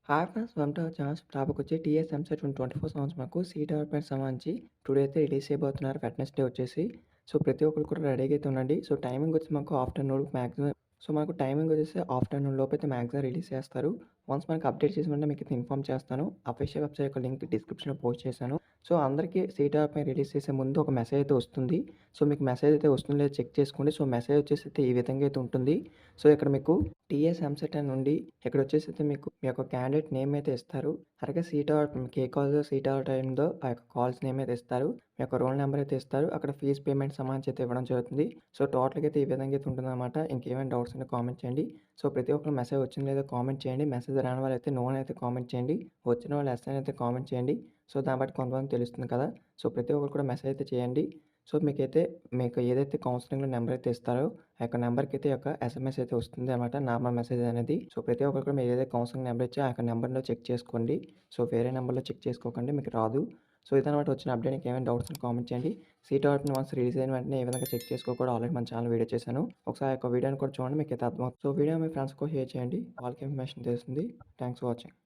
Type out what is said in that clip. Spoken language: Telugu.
Hi friends welcome to our channel. Topic వచ్చి టీఎస్ ఎంసెట్ 2024 సంవత్సరం మాకు సీట్ అలాట్‌మెంట్ సంబంధించి టుడే అయితే రిలీజ్ చేయబోతున్నారు వెడ్నెస్‌డే వచ్చేసి. సో, ప్రతి ఒక్కరు కూడా రెడీగా అయితే ఉండండి. సో, టైమింగ్ వచ్చి మాకు ఆఫ్టర్‌నూన్ మాక్సిమం మనకు టైమింగ్ వచ్చేసి ఆఫ్టర్‌నూన్ లోపైతే మాక్సిమం రిలీజ్ చేస్తారు. వన్స్ మనకు అప్డేట్ చేసిన వెంటనే మీకైతే ఇన్ఫార్మ్ చేస్తాను. అఫీషియల్ వెబ్‌సైట్ యొక్క లింక్ డిస్క్రిప్షన్‌లో పోస్ట్ చేశాను. సో, అందరికీ సీట్ అలాట్‌మెంట్ రిలీజ్ చేసే ముందు ఒక మెసేజ్ అయితే వస్తుంది. సో, మీకు మెసేజ్ అయితే వస్తుందో లేదో చెక్ చేసుకోండి. సో, మెసేజ్ వచ్చేసి అయితే ఈ విధంగా అయితే ఉంటుంది. సో, ఇక్కడ మీకు టీఎస్ ఎంసెట్ అని ఉండి ఇక్కడొచ్చేసి అయితే మీకు మీ యొక్క క్యాండిడేట్ నేమ్ అయితే ఇస్తారు. అలాగే సీట్ అలాట్ మీకు ఏ కాలేజ్‌లో సీట్ అలాట్ అయిందో ఆ యొక్క కాలేజ్ నేమ్ అయితే ఇస్తారు. మీ యొక్క రోల్ నంబర్ అయితే ఇస్తారు. అక్కడ ఫీజ్ పేమెంట్ సంబంధించి అయితే ఇవ్వడం జరుగుతుంది. సో, టోటల్‌గా అయితే ఈ విధంగా అయితే ఉంటుందన్నమాట. ఇంకేమైనా డౌట్స్ ఉంటే కామెంట్ చేయండి. సో, ప్రతి ఒక్కరు మెసేజ్ వచ్చిందో లేదో కామెంట్ చేయండి. మెసేజ్ రాని వాళ్ళైతే నో అని అయితే కామెంట్ చేయండి. వచ్చిన వాళ్ళు యెస్ అని అయితే కామెంట్ చేయండి. సో, దాన్ని బట్టి కొంతమందికి తెలుస్తుంది కదా! సో, ప్రతి ఒక్కరు కూడా మెసేజ్ అయితే చేయండి. సో, మీకు ఏదైతే కౌన్సెలింగ్‌లో నంబర్ అయితే ఇస్తారో ఆ యొక్క నంబర్‌కైతే ఒక ఎస్ఎంఎస్ అయితే వస్తుందన్నమాట. నార్మల్ మెసేజ్ అనేది. సో, ప్రతి ఒక్కరు కూడా మీరు ఏదైతే కౌన్సెలింగ్ నంబర్ ఇచ్చారో ఆ యొక్క నంబర్‌లో చెక్ చేసుకోండి. సో, వేరే నంబర్‌లో చెక్ చేసుకోకండి. మీకు రాదు. సో, ఇదనమాట వచ్చిన అప్డేట్. ఇంకేమైనా డౌట్స్ ఉంటే కామెంట్ చేయండి. సీట్ అలాట్‌మెంట్ వన్స్ రిలీజ్ అయిన వెంటనే ఏ విధంగా చెక్ చేసుకో కూడా ఆల్రెడీ మన ఛానెల్ వీడియో చేశాను. ఒకసారి ఆ యొక్క వీడియోని కూడా చూడండి. మీకైతే అర్థమవుతుంది. సో, వీడియో మీ ఫ్రెండ్స్‌కి షేర్ చేయండి. వాళ్ళకి ఇన్ఫర్మేషన్ తెలుస్తుంది. Thanks for watching.